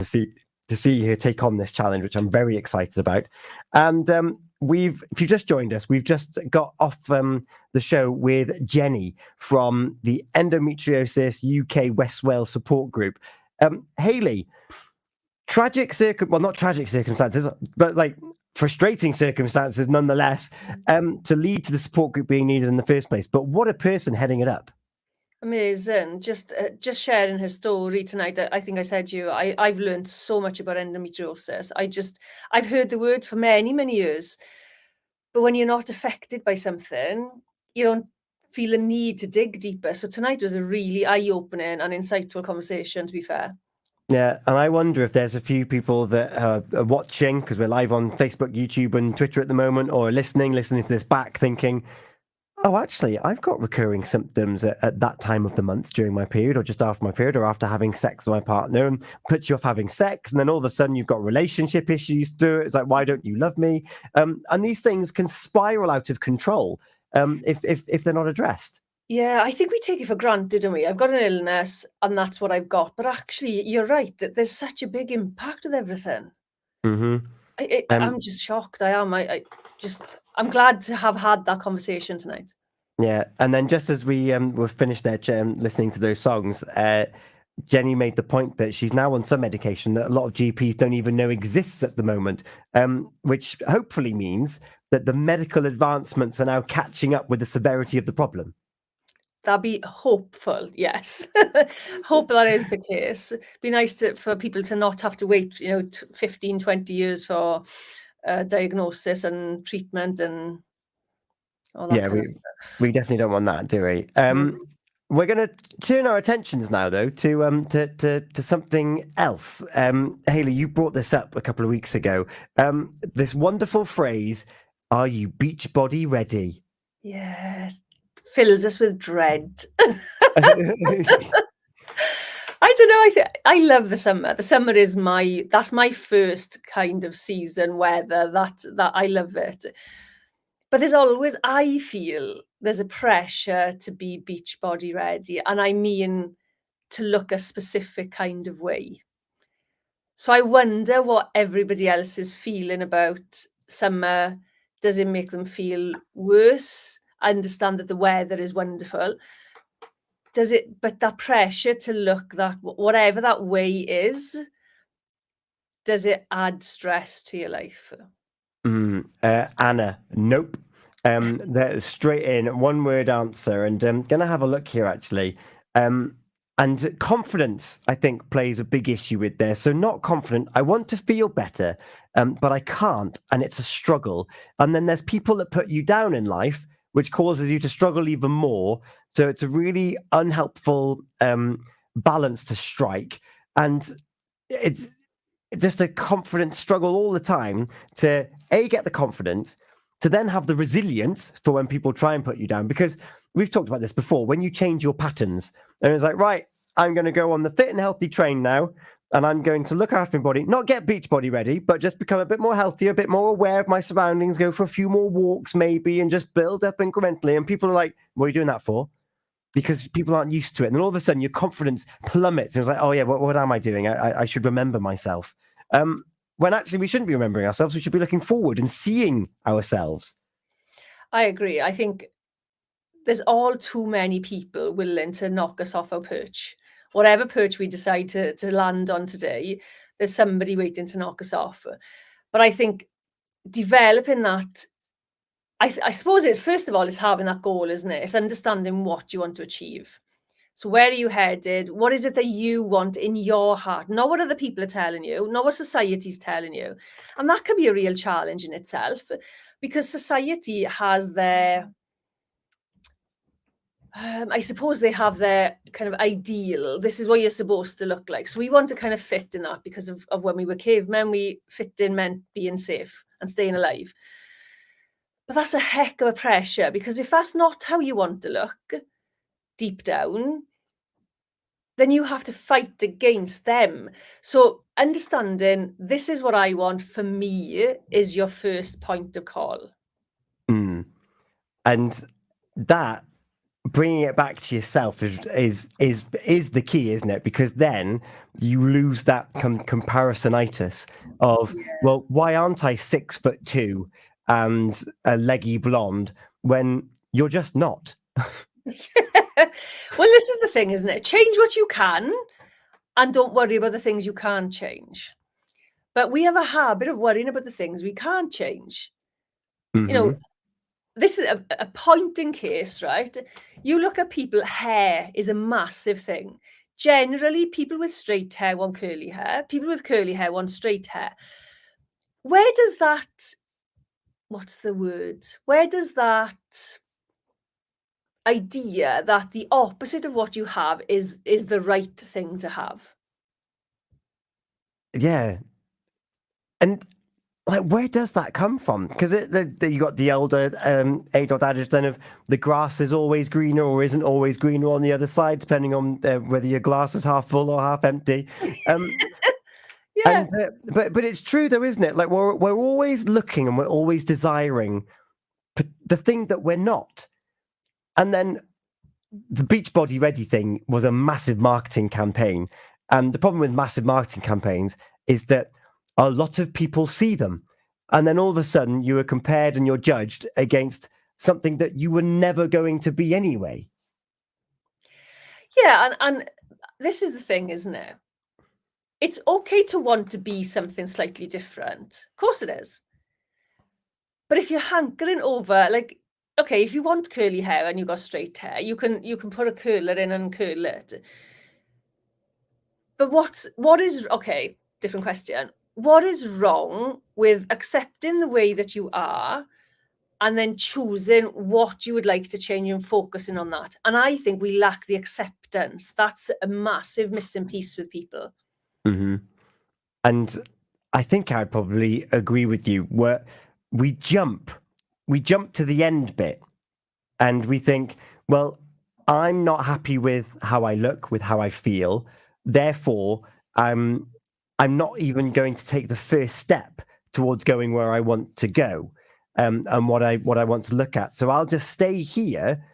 to see her take on this challenge, which I'm very excited about. And if you just joined us, we've just got off the show with Jenny from the Endometriosis UK West Wales Support Group. Hayley, not tragic circumstances, but like frustrating circumstances nonetheless, to lead to the support group being needed in the first place. But what a person heading it up. Amazing. Just sharing her story tonight. I think I said to you, I've learned so much about endometriosis. I've heard the word for many, many years. But when you're not affected by something, you don't feel a need to dig deeper. So tonight was a really eye-opening and insightful conversation, to be fair. Yeah, and I wonder if there's a few people that are watching, because we're live on Facebook, YouTube, and Twitter at the moment, or listening to this back, thinking, oh, actually, I've got recurring symptoms at that time of the month during my period, or just after my period, or after having sex with my partner, and puts you off having sex. And then all of a sudden you've got relationship issues through it. It's like, why don't you love me? And these things can spiral out of control if they're not addressed. Yeah, I think we take it for granted, don't we? I've got an illness and that's what I've got. But actually, you're right that there's such a big impact with everything. Mm-hmm. I'm just shocked. I am. I'm glad to have had that conversation tonight. Yeah, and then just as we were finished there listening to those songs, Jenny made the point that she's now on some medication that a lot of GPs don't even know exists at the moment, which hopefully means that the medical advancements are now catching up with the severity of the problem. That'd be hopeful, yes. Hope that is the case. Be nice for people to not have to wait, 15, 20 years for diagnosis and treatment and all that kind of stuff. We definitely don't want that, do we? We're going to turn our attentions now, though, to something else. Hayley, you brought this up a couple of weeks ago. This wonderful phrase, "Are you beach body ready?" Yes, fills us with dread. I don't know. I love the summer. The summer is that's my first kind of season weather. That I love it. But I feel there's a pressure to be beach body ready, and I mean to look a specific kind of way. So I wonder what everybody else is feeling about summer. Does it make them feel worse? I understand that the weather is wonderful. But that pressure to look that, whatever that way is, does it add stress to your life? Anna, nope. Straight in, one word answer. And I'm going to have a look here, actually. And confidence, I think, plays a big issue with this. So not confident. I want to feel better, but I can't. And it's a struggle. And then there's people that put you down in life, which causes you to struggle even more. So it's a really unhelpful balance to strike. And it's just a confidence struggle all the time to get the confidence, to then have the resilience for when people try and put you down. Because we've talked about this before, when you change your patterns, and it's like, right, I'm going to go on the fit and healthy train now, and I'm going to look after my body, not get beach body ready, but just become a bit more healthy, a bit more aware of my surroundings, go for a few more walks maybe, and just build up incrementally. And people are like, what are you doing that for? Because people aren't used to it. And then all of a sudden your confidence plummets. And it's like, oh yeah, what am I doing? I should remember myself. When actually we shouldn't be remembering ourselves. We should be looking forward and seeing ourselves. I agree. I think there's all too many people willing to knock us off our perch. Whatever perch we decide to land on today, there's somebody waiting to knock us off. But I think developing that, I suppose it's, first of all, it's having that goal, isn't it? It's understanding what you want to achieve. So where are you headed? What is it that you want in your heart? Not what other people are telling you, not what society's telling you. And that can be a real challenge in itself, because society has their, I suppose they have their kind of ideal. This is what you're supposed to look like. So we want to kind of fit in that because of when we were cavemen, we fit in meant being safe and staying alive. But that's a heck of a pressure, because if that's not how you want to look deep down, then you have to fight against them. So understanding this is what I want for me is your first point of call. And that bringing it back to yourself is the key, isn't it? Because then you lose that comparisonitis of, Yeah. well, why aren't I 6'2" and a leggy blonde when you're just not? Well, this is the thing, isn't it? Change what you can and don't worry about the things you can't change. But we have a habit of worrying about the things we can't change. You know, Hmm. this is a point in case, right? You look at people, hair is a massive thing. Generally, people with straight hair want curly hair. People with curly hair want straight hair. Where does that, what's the word? Where does that idea that the opposite of what you have is the right thing to have? Yeah, and like, where does that come from? Because you got the older age-old adage then of the grass is always greener or isn't always greener on the other side, depending on whether your glass is half full or half empty. Um, Yeah. and but it's true though, isn't it? Like we're always looking and we're always desiring the thing that we're not. And then the Beachbody Ready thing was a massive marketing campaign. And the problem with massive marketing campaigns is that a lot of people see them. And then all of a sudden you are compared and you're judged against something that you were never going to be anyway. Yeah, and this is the thing, isn't it? It's okay to want to be something slightly different. Of course it is. But if you're hankering over, like, okay, if you want curly hair and you got straight hair, you can put a curler in and curl it. But what is okay, different question. What is wrong with accepting the way that you are and then choosing what you would like to change and focusing on that? And I think we lack the acceptance. That's a massive missing piece with people. Hmm. And I think I'd probably agree with you where we jump, we jump to the end bit and we think, well, I'm not happy with how I look, with how I feel. Therefore, I'm not even going to take the first step towards going where I want to go, and what I want to look at. So I'll just stay here,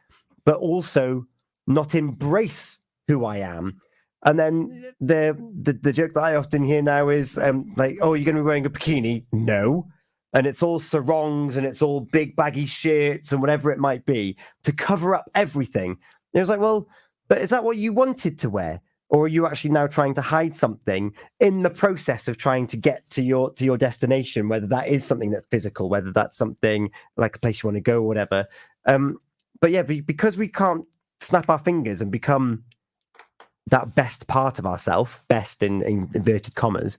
but also not embrace who I am. And then the joke that I often hear now is like, "Oh, you're going to be wearing a bikini?" No, and it's all sarongs and it's all big baggy shirts and whatever it might be to cover up everything. And it was like, well, but is that what you wanted to wear? Or are you actually now trying to hide something in the process of trying to get to your destination, whether that is something that's physical, whether that's something like a place you want to go or whatever. But yeah, because we can't snap our fingers and become that best part of ourselves, best in inverted commas,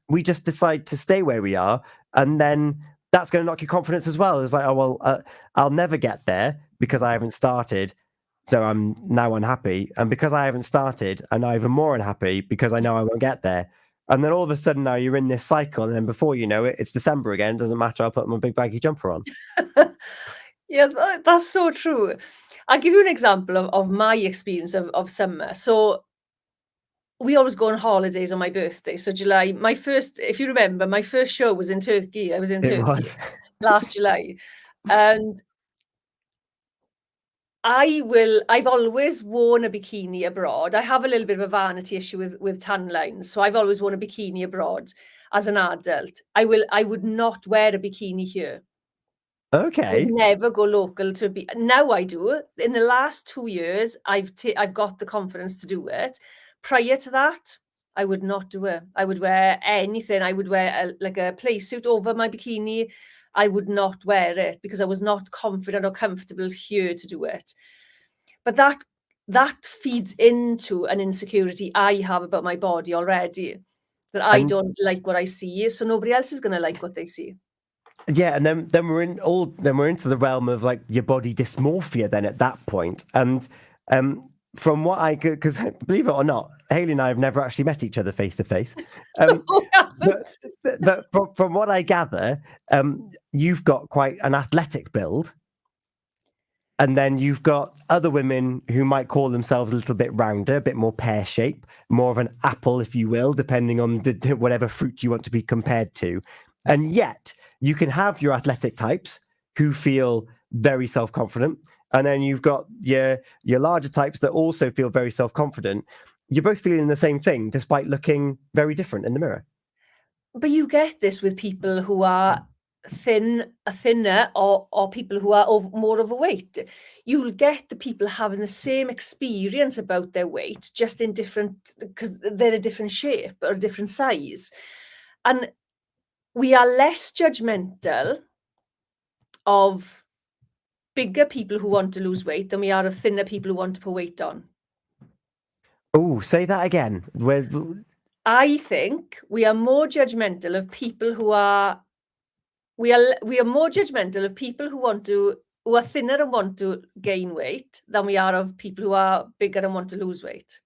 we just decide to stay where we are, and then that's going to knock your confidence as well. It's like, oh well, I'll never get there because I haven't started, so I'm now unhappy, and because I haven't started, I'm now even more unhappy because I know I won't get there. And then all of a sudden now you're in this cycle, and then before you know it, it's December again. Doesn't matter. I'll put my big baggy jumper on. Yeah, that's so true. I'll give you an example of my experience of summer. So we always go on holidays on my birthday. So July, my first, if you remember, my first show was in Turkey. I was in It Turkey was. last July. And I've always worn a bikini abroad. I have a little bit of a vanity issue with tan lines. So I've always worn a bikini abroad as an adult. I would not wear a bikini here. I would Okay. never go local to be. Now I do. In the last 2 years, I've got the confidence to do it. Prior to that, I would not do it. I would wear anything. I would wear like a play suit over my bikini. I would not wear it because I was not confident or comfortable here to do it. But that feeds into an insecurity I have about my body already. That I And don't like what I see, so nobody else is going to like what they see. yeah, and then we're into the realm of like your body dysmorphia then at that point. And from what I could, because believe it or not, Haley and I have never actually met each other face to face. Um, No, I but haven't. but from what I gather, you've got quite an athletic build, and then you've got other women who might call themselves a little bit rounder, a bit more pear shape, more of an apple, if you will, depending on whatever fruit you want to be compared to. And yet, you can have your athletic types who feel very self confident, and then you've got your larger types that also feel very self-confident. You're both feeling the same thing despite looking very different in the mirror. But you get this with people who are thinner, or people who are more overweight. You'll get the people having the same experience about their weight, just in different, because they're a different shape or a different size. And we are less judgmental of bigger people who want to lose weight than we are of thinner people who want to put weight on. Oh, say that again. I think we are more judgmental of people who are more judgmental of people who are thinner and want to gain weight than we are of people who are bigger and want to lose weight.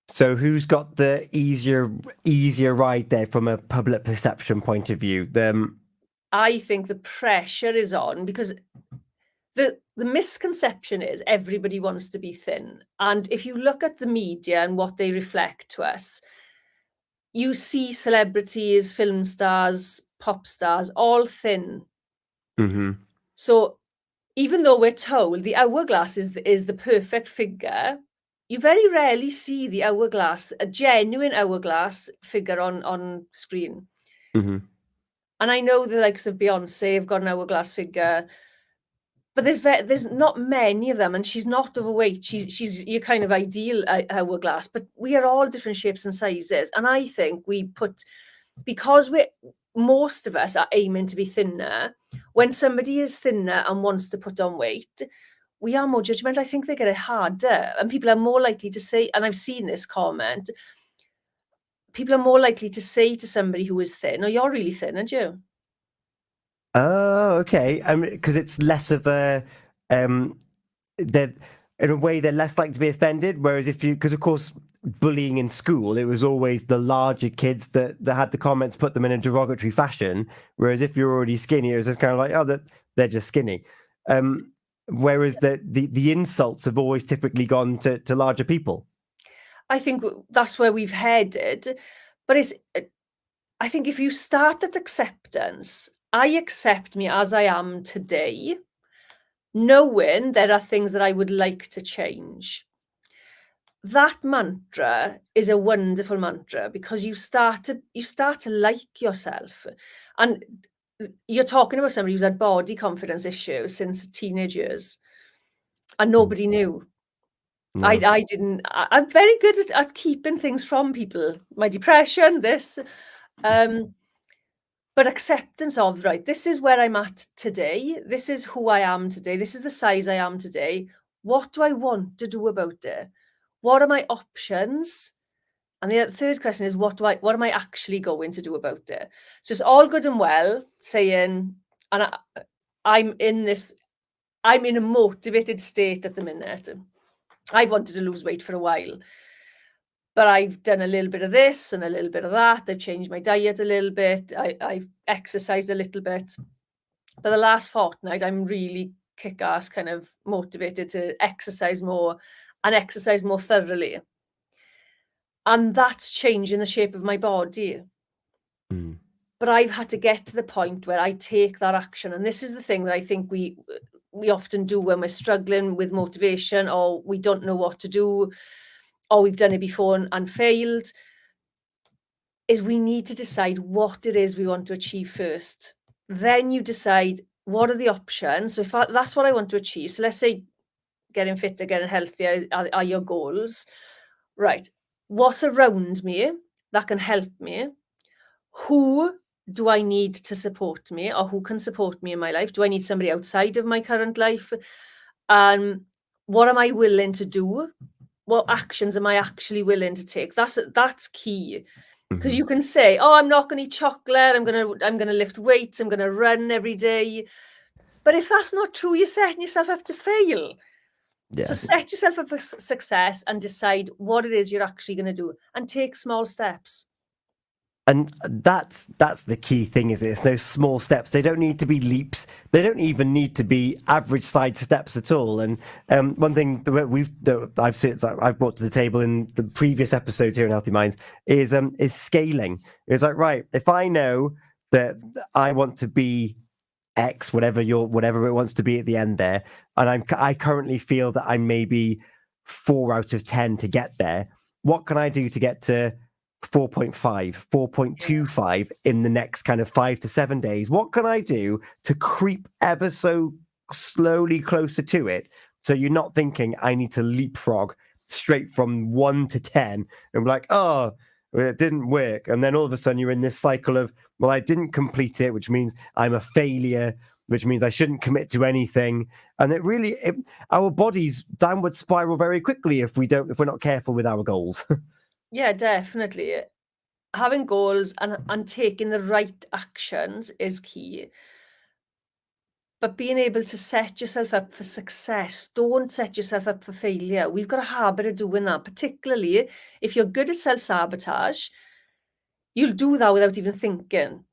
So who's got the easier ride there from a public perception point of view? I think the pressure is on because the misconception is everybody wants to be thin. And if you look at the media and what they reflect to us, you see celebrities, film stars, pop stars, all thin. Mm-hmm. So even though we're told the hourglass is the perfect figure, you very rarely see the hourglass, a genuine hourglass figure on screen. Mm-hmm. And I know the likes of Beyonce have got an hourglass figure, but there's not many of them, and she's not overweight. She's your kind of ideal hourglass, but we are all different shapes and sizes. And I think because most of us are aiming to be thinner, when somebody is thinner and wants to put on weight, we are more judgmental. I think they get it harder, and people are more likely to say, and I've seen this comment, people are more likely to say to somebody who is thin, "Oh, you're really thin, aren't you?" Oh, okay. Because it's less of a they're in a way they're less likely to be offended. Whereas because of course bullying in school, it was always the larger kids that had the comments put them in a derogatory fashion. Whereas if you're already skinny, it was just kind of like, oh, they're just skinny. Whereas the insults have always typically gone to larger people. I think that's where we've headed, but I think if you start at acceptance, I accept me as I am today, knowing there are things that I would like to change. That mantra is a wonderful mantra because you start to like yourself. And you're talking about somebody who's had body confidence issues since teenage years, and nobody knew. No. I didn't. I'm very good at keeping things from people. My depression, this, but acceptance of, right, this is where I'm at today. This is who I am today. This is the size I am today. What do I want to do about it? What are my options? And the third question is, what am I actually going to do about it? So it's all good and well saying, and I'm in a motivated state at the minute. I've wanted to lose weight for a while, but I've done a little bit of this and a little bit of that. I've changed my diet a little bit. I've exercised a little bit. But the last fortnight, I'm really kick-ass kind of motivated to exercise more and exercise more thoroughly. And that's changing the shape of my body. Mm. But I've had to get to the point where I take that action. And this is the thing that I think we often do when we're struggling with motivation, or we don't know what to do, or we've done it before and failed, is we need to decide what it is we want to achieve first. Then you decide, what are the options? So that's what I want to achieve. So let's say getting fitter, getting healthier are your goals. Right. What's around me that can help me? Who do I need to support me, or who can support me in my life? Do I need somebody outside of my current life? What am I willing to do? What actions am I actually willing to take? That's key. Because Mm-hmm. you can say, "Oh, I'm not going to eat chocolate. I'm going to lift weights. I'm going to run every day." But if that's not true, you're setting yourself up to fail. Yeah. So set yourself up for success and decide what it is you're actually going to do, and take small steps. And that's the key thing, is it's those small steps. They don't need to be leaps. They don't even need to be average side steps at all. And one thing that I've brought to the table in the previous episodes here in Healthy Minds is scaling. It's like, right, if I know that I want to be X, whatever it wants to be at the end there, and I currently feel that I'm maybe 4 out of 10 to get there. What can I do to get to 4.5, 4.25 in the next kind of 5 to 7 days? What can I do to creep ever so slowly closer to it? So you're not thinking I need to leapfrog straight from 1 to 10 and be like, oh, it didn't work. And then all of a sudden you're in this cycle of, well, I didn't complete it, which means I'm a failure, which means I shouldn't commit to anything. And our bodies downward spiral very quickly if we're not careful with our goals. Yeah, definitely. Having goals and taking the right actions is key. But being able to set yourself up for success, don't set yourself up for failure. We've got a habit of doing that, particularly if you're good at self-sabotage, you'll do that without even thinking.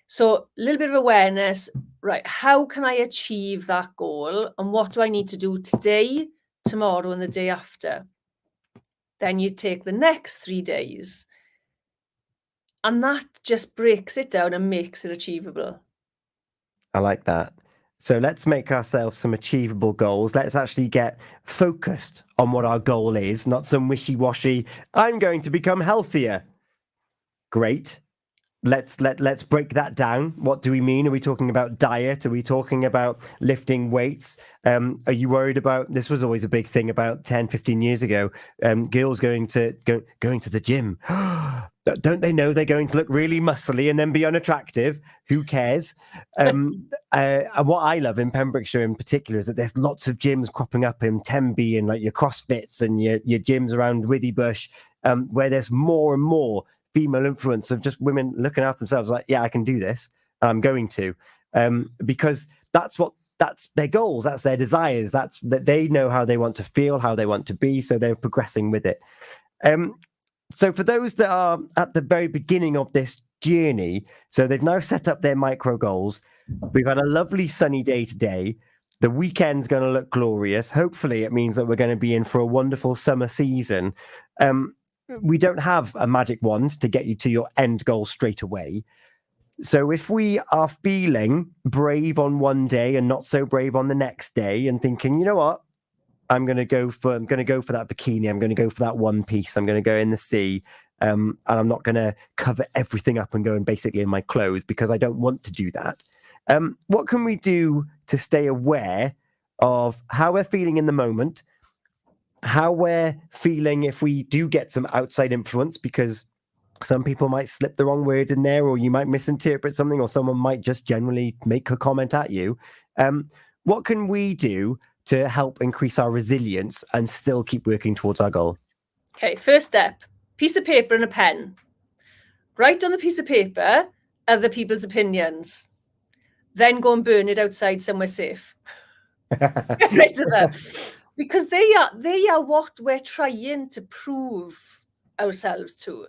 So a little bit of awareness, right? How can I achieve that goal? And what do I need to do today, tomorrow, and the day after? Then you take the next 3 days. And that just breaks it down and makes it achievable. I like that. So let's make ourselves some achievable goals. Let's actually get focused on what our goal is, not some wishy-washy, I'm going to become healthier. Great. Let's break that down. What do we mean? Are we talking about diet? Are we talking about lifting weights? Are you worried about, this was always a big thing about 10, 15 years ago, girls going to the gym. Don't they know they're going to look really muscly and then be unattractive? Who cares? And what I love in Pembrokeshire in particular is that there's lots of gyms cropping up in Tenby and like your CrossFits and your gyms around Withybush, where there's more and more female influence of just women looking after themselves like, yeah, I can do this, and I'm going to, because that's their goals, that's their desires, that's that they know how they want to feel, how they want to be, so they're progressing with it. So for those that are at the very beginning of this journey, so they've now set up their micro goals, we've had a lovely sunny day today, the weekend's going to look glorious, hopefully it means that we're going to be in for a wonderful summer season. We don't have a magic wand to get you to your end goal straight away. So if we are feeling brave on one day and not so brave on the next day and thinking, you know what, I'm going to go for that bikini, I'm going to go for that one piece, I'm going to go in the sea, and I'm not going to cover everything up and go in basically in my clothes because I don't want to do that. What can we do to stay aware of how we're feeling in the moment, how we're feeling if we do get some outside influence, because some people might slip the wrong word in there, or you might misinterpret something, or someone might just generally make a comment at you. What can we do to help increase our resilience and still keep working towards our goal? Okay, first step, piece of paper and a pen. Write on the piece of paper other people's opinions. Then go and burn it outside somewhere safe. Get rid of them. Because they are what we're trying to prove ourselves to.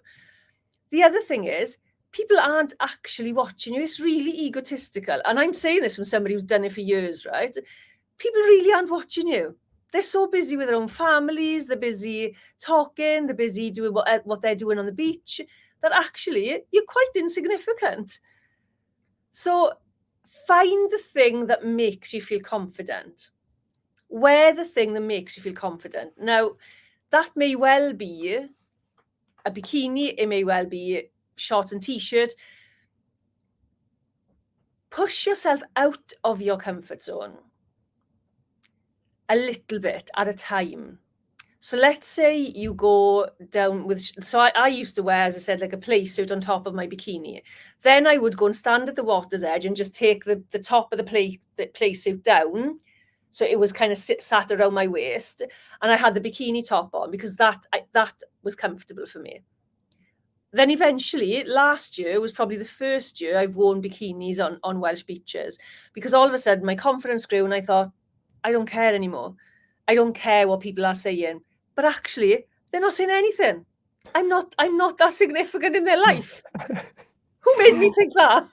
The other thing is, people aren't actually watching you. It's really egotistical. And I'm saying this from somebody who's done it for years, right? People really aren't watching you. They're so busy with their own families, they're busy talking, they're busy doing what they're doing on the beach, that actually you're quite insignificant. So find the thing that makes you feel confident. Wear the thing that makes you feel confident. Now, that may well be a bikini, it may well be shorts and t-shirt. Push yourself out of your comfort zone a little bit at a time. So let's say you go down with, so I used to wear, as I said, like a play suit on top of my bikini. Then I would go and stand at the water's edge and just take the top of the play suit down. So it was kind of sat around my waist, and I had the bikini top on because that was comfortable for me. Then eventually, last year was probably the first year I've worn bikinis on Welsh beaches, because all of a sudden my confidence grew and I thought, I don't care anymore. I don't care what people are saying. But actually, they're not saying anything. I'm not that significant in their life. Who made me think that?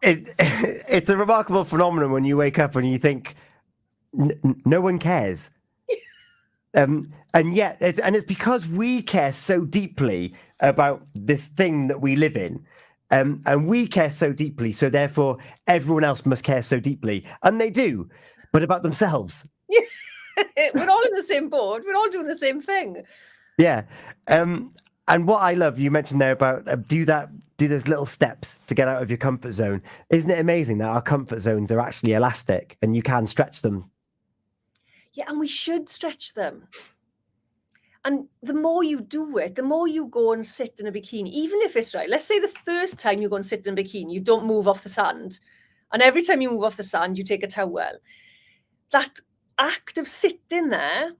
It's a remarkable phenomenon when you wake up and you think, no one cares. And yet, it's because we care so deeply about this thing that we live in. And we care so deeply, so therefore everyone else must care so deeply. And they do, but about themselves. We're all in the same boat. We're all doing the same thing. Yeah. And what I love, you mentioned there about do those little steps to get out of your comfort zone. Isn't it amazing that our comfort zones are actually elastic and you can stretch them? Yeah, and we should stretch them. And the more you do it, the more you go and sit in a bikini, even if it's right. Let's say the first time you go and sit in a bikini, you don't move off the sand. And every time you move off the sand, you take a towel. That act of sitting there,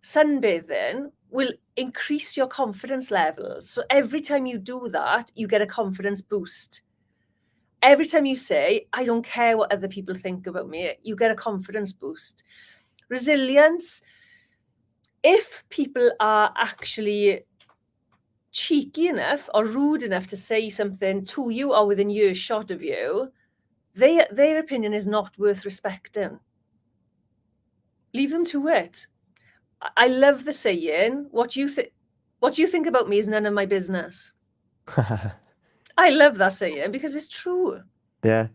sunbathing, will increase your confidence levels. So every time you do that, you get a confidence boost. Every time you say, I don't care what other people think about me, you get a confidence boost. Resilience, if people are actually cheeky enough or rude enough to say something to you or within earshot of you, their opinion is not worth respecting. Leave them to it. I love the saying, what you think about me is none of my business. I love that saying because it's true. Yeah.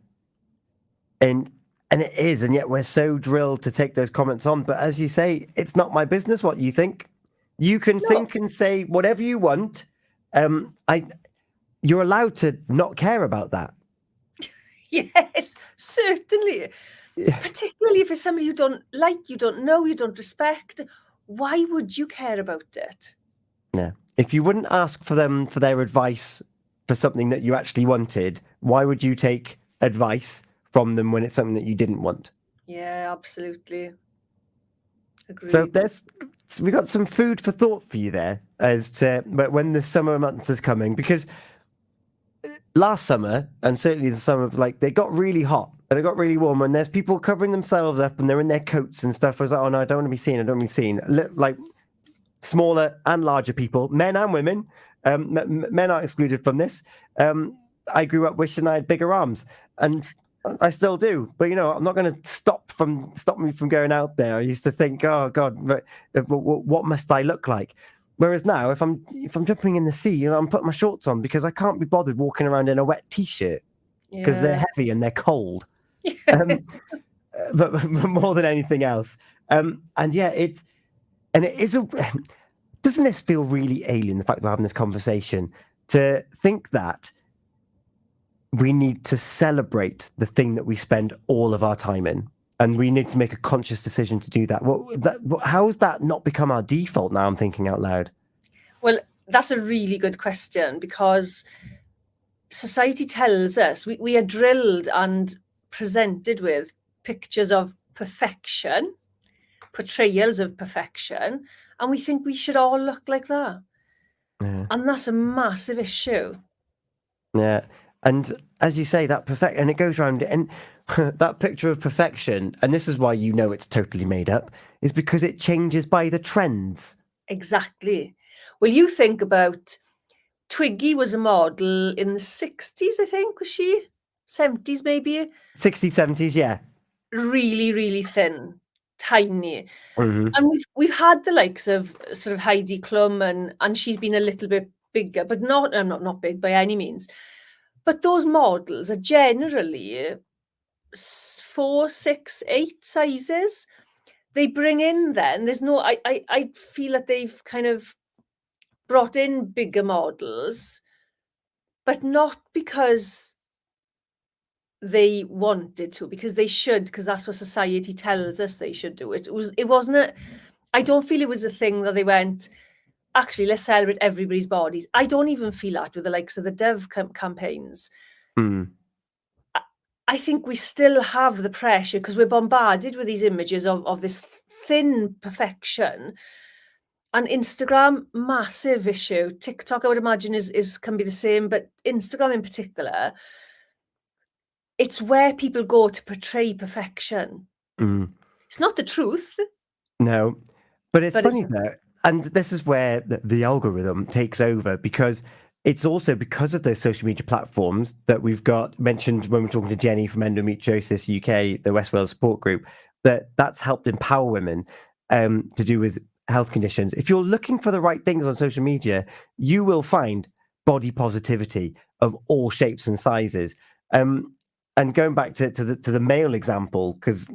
And it is, and yet we're so drilled to take those comments on. But as you say, it's not my business what you think. You can think and say whatever you want. You're allowed to not care about that. Yes, certainly. Yeah. Particularly if it's somebody you don't like, you don't know, you don't respect. Why would you care about it? Yeah. If you wouldn't ask for them for their advice for something that you actually wanted, why would you take advice from them when it's something that you didn't want? Yeah, absolutely. Agreed. So we got some food for thought for you there as to when the summer months is coming, because last summer and certainly the summer, like, they got really hot and it got really warm, and there's people covering themselves up and they're in their coats and stuff. I was like, oh no, I don't want to be seen. I don't want to be seen. Like smaller and larger people, men and women. Men aren't excluded from this. I grew up wishing I had bigger arms, and I still do. But I'm not going to stop me from going out there. I used to think, oh God, what must I look like? Whereas now, if I'm jumping in the sea, I'm putting my shorts on because I can't be bothered walking around in a wet t-shirt because they're heavy and they're cold. But more than anything else, and yeah, it is a. Doesn't this feel really alien, the fact that we're having this conversation, to think that we need to celebrate the thing that we spend all of our time in, and we need to make a conscious decision to do that? How has that not become our default now? I'm thinking out loud. Well, that's a really good question, because society tells us, we are drilled and presented with pictures of perfection, portrayals of perfection, and we think we should all look like that. Yeah. And that's a massive issue. Yeah. And as you say, that perfect, and it goes around, and that picture of perfection, and this is why it's totally made up, is because it changes by the trends. Exactly. Well, you think about Twiggy was a model in the 60s, I think, was she? 70s, maybe? 60s, 70s, yeah. Really, really thin, tiny. Mm-hmm. And we've had the likes of sort of Heidi Klum, and she's been a little bit bigger, but not big by any means. But those models are generally 4, 6, 8 sizes. They bring in then, there's no, I feel that they've kind of brought in bigger models, but not because they wanted to, because they should, because that's what society tells us they should do. It wasn't I don't feel it was a thing that they went, actually, let's celebrate everybody's bodies. I don't even feel that with the likes of the Dove campaigns. Mm. I think we still have the pressure because we're bombarded with these images of this thin perfection. And Instagram, massive issue. TikTok, I would imagine, can be the same, but Instagram in particular, it's where people go to portray perfection. Mm. It's not the truth. No, but it's funny though, and this is where the algorithm takes over, because it's also because of those social media platforms that we've got mentioned when we're talking to Jenny from Endometriosis UK, the West Wales support group, that's helped empower women to do with health conditions. If you're looking for the right things on social media, you will find body positivity of all shapes and sizes. And going back to the male example, because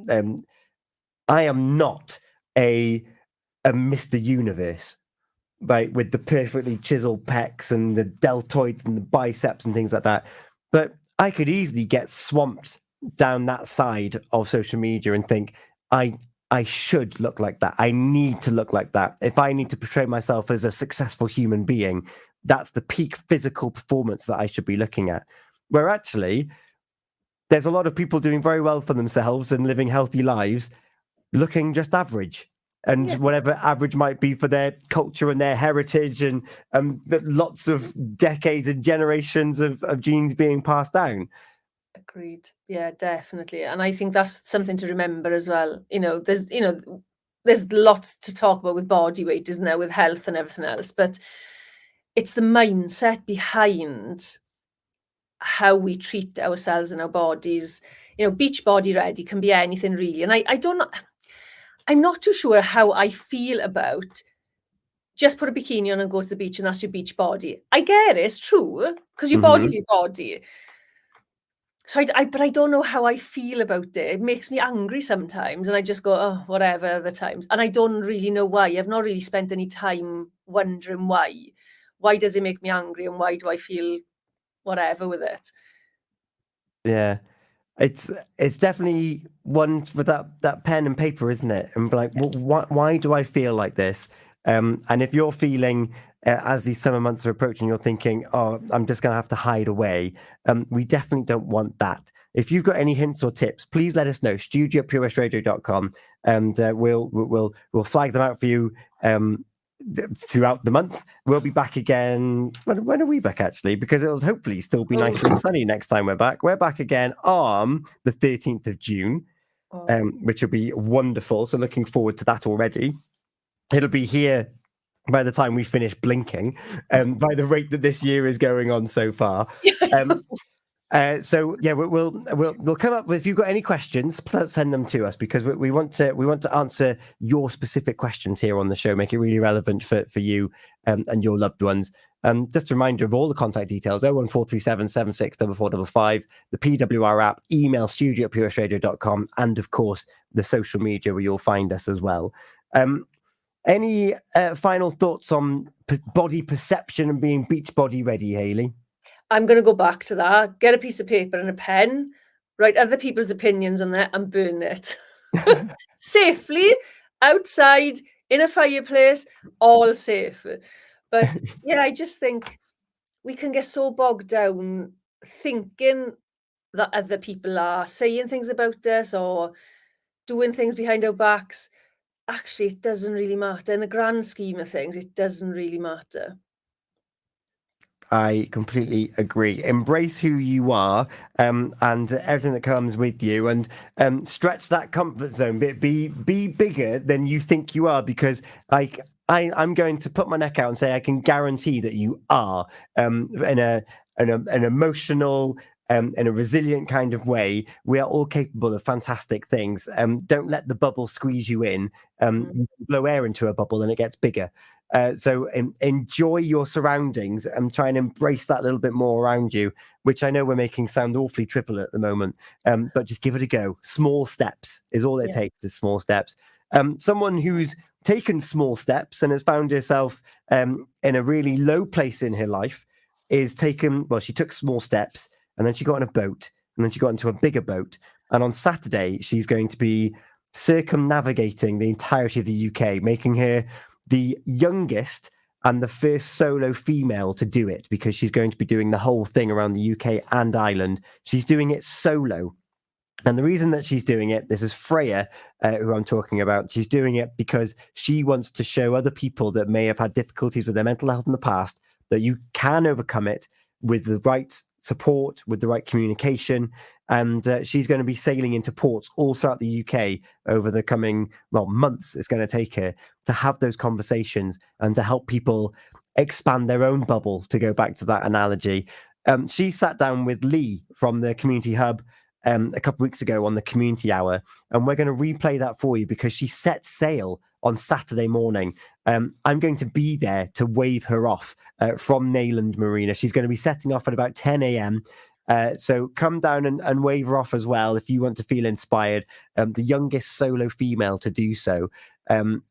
I am not a Mr. Universe, right, with the perfectly chiseled pecs and the deltoids and the biceps and things like that. But I could easily get swamped down that side of social media and think, I should look like that. I need to look like that. If I need to portray myself as a successful human being, that's the peak physical performance that I should be looking at. Where actually, there's a lot of people doing very well for themselves and living healthy lives, looking just average. And Yeah. whatever average might be for their culture and their heritage, and lots of decades and generations of genes being passed down. Agreed. Yeah, definitely. And I think that's something to remember as well. There's lots to talk about with body weight, isn't there, with health and everything else. But it's the mindset behind how we treat ourselves and our bodies. Beach body ready can be anything really. And I don't know, I'm not too sure how I feel about just put a bikini on and go to the beach and that's your beach body. I get it, it's true, because your body's your body. So but I don't know how I feel about it. It makes me angry sometimes, and I just go, oh, whatever, other times. And I don't really know why. I've not really spent any time wondering why. Why does it make me angry, and why do I feel whatever with it? Yeah. It's definitely one for that pen and paper, isn't it? And like, why do I feel like this? And if you're feeling as these summer months are approaching, you're thinking, oh, I'm just going to have to hide away. We definitely don't want that. If you've got any hints or tips, please let us know. studio@purewestradio.com, and we'll flag them out for you throughout the month. We'll be back again. When are we back, actually? Because it'll hopefully still be nice and sunny next time we're back. We're back again on the 13th of June, which will be wonderful. So looking forward to that already. It'll be here by the time we finish blinking, by the rate that this year is going on so far. So yeah, we'll come up with, if you've got any questions, send them to us, because we want to answer your specific questions here on the show, make it really relevant for you and your loved ones. Just a reminder of all the contact details: 01437 764455, the PWR app, email studio@purewestradio.com, and of course the social media where you'll find us as well. Any final thoughts on body perception and being beach body ready, Hayley? I'm going to go back to that. Get a piece of paper and a pen, write other people's opinions on there, and burn it safely outside in a fireplace, all safe. But yeah, I just think we can get so bogged down thinking that other people are saying things about us or doing things behind our backs. Actually, it doesn't really matter. In the grand scheme of things, it doesn't really matter. I completely agree. Embrace who you are, and everything that comes with you, and stretch that comfort zone. Be bigger than you think you are, because I'm going to put my neck out and say I can guarantee that you are, in an emotional, in a resilient kind of way. We are all capable of fantastic things. Don't let the bubble squeeze you in. You blow air into a bubble and it gets bigger. So enjoy your surroundings and try and embrace that a little bit more around you, which I know we're making sound awfully trivial at the moment, but just give it a go. Small steps is all it takes, is small steps. Someone who's taken small steps and has found herself in a really low place in her life she took small steps, and then she got on a boat, and then she got into a bigger boat. And on Saturday, she's going to be circumnavigating the entirety of the UK, making her the youngest and the first solo female to do it, because she's going to be doing the whole thing around the UK and Ireland. She's doing it solo. And the reason that she's doing it, this is Freya, who I'm talking about. She's doing it because she wants to show other people that may have had difficulties with their mental health in the past that you can overcome it with the right support, with the right communication. And she's going to be sailing into ports all throughout the UK over the coming months. It's going to take her to have those conversations and to help people expand their own bubble, to go back to that analogy. She sat down with Lee from the Community Hub a couple of weeks ago on the Community Hour, and we're going to replay that for you, because she set sail on Saturday morning I'm going to be there to wave her off from Neyland Marina. She's going to be setting off at about 10 a.m. So come down and wave her off as well if you want to feel inspired. The youngest solo female to do so.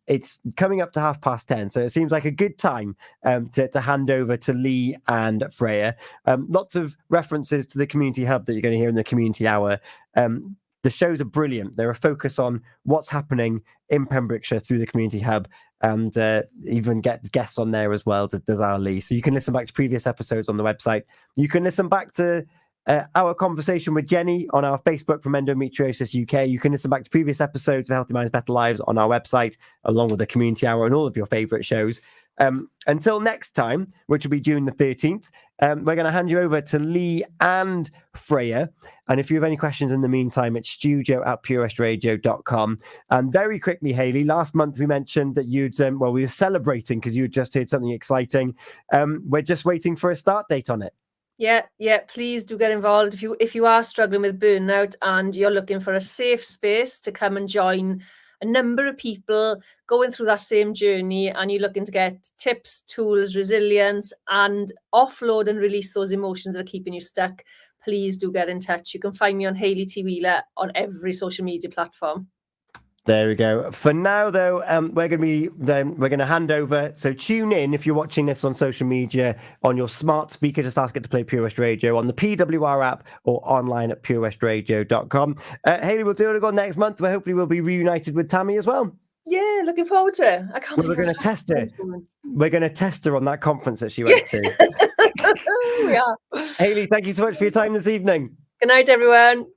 It's coming up to 10:30, so it seems like a good time to hand over to Lee and Freya. Lots of references to the community hub that you're going to hear in the community hour. The shows are brilliant. They're a focus on what's happening in Pembrokeshire through the community hub, and even get guests on there as well, does our Lee. So you can listen back to previous episodes on the website. You can listen back to our conversation with Jenny on our Facebook from Endometriosis UK. You can listen back to previous episodes of Healthy Minds, Better Lives on our website, along with the community hour and all of your favourite shows. Until next time, which will be June the 13th, we're going to hand you over to Lee and Freya. And if you have any questions in the meantime, it's studio@purewestradio.com. And very quickly, Hayley, last month we mentioned that we were celebrating because you had just heard something exciting. We're just waiting for a start date on it. Yeah, please do get involved. If you are struggling with burnout and you're looking for a safe space to come and join a number of people going through that same journey, and you're looking to get tips, tools, resilience, and offload and release those emotions that are keeping you stuck, please do get in touch. You can find me on Hayley T. Wheeler on every social media platform. There we go. For now, though, we're going to hand over. So tune in if you're watching this on social media on your smart speaker. Just ask it to play Pure West Radio on the PWR app or online at purewestradio.com. Hayley, we'll do it again next month, where hopefully we'll be reunited with Tammy as well. Yeah, looking forward to it. I can't. We're going to test her. We're going to test her on that conference that she went to. Yeah. Hayley, thank you so much for your time this evening. Good night, everyone.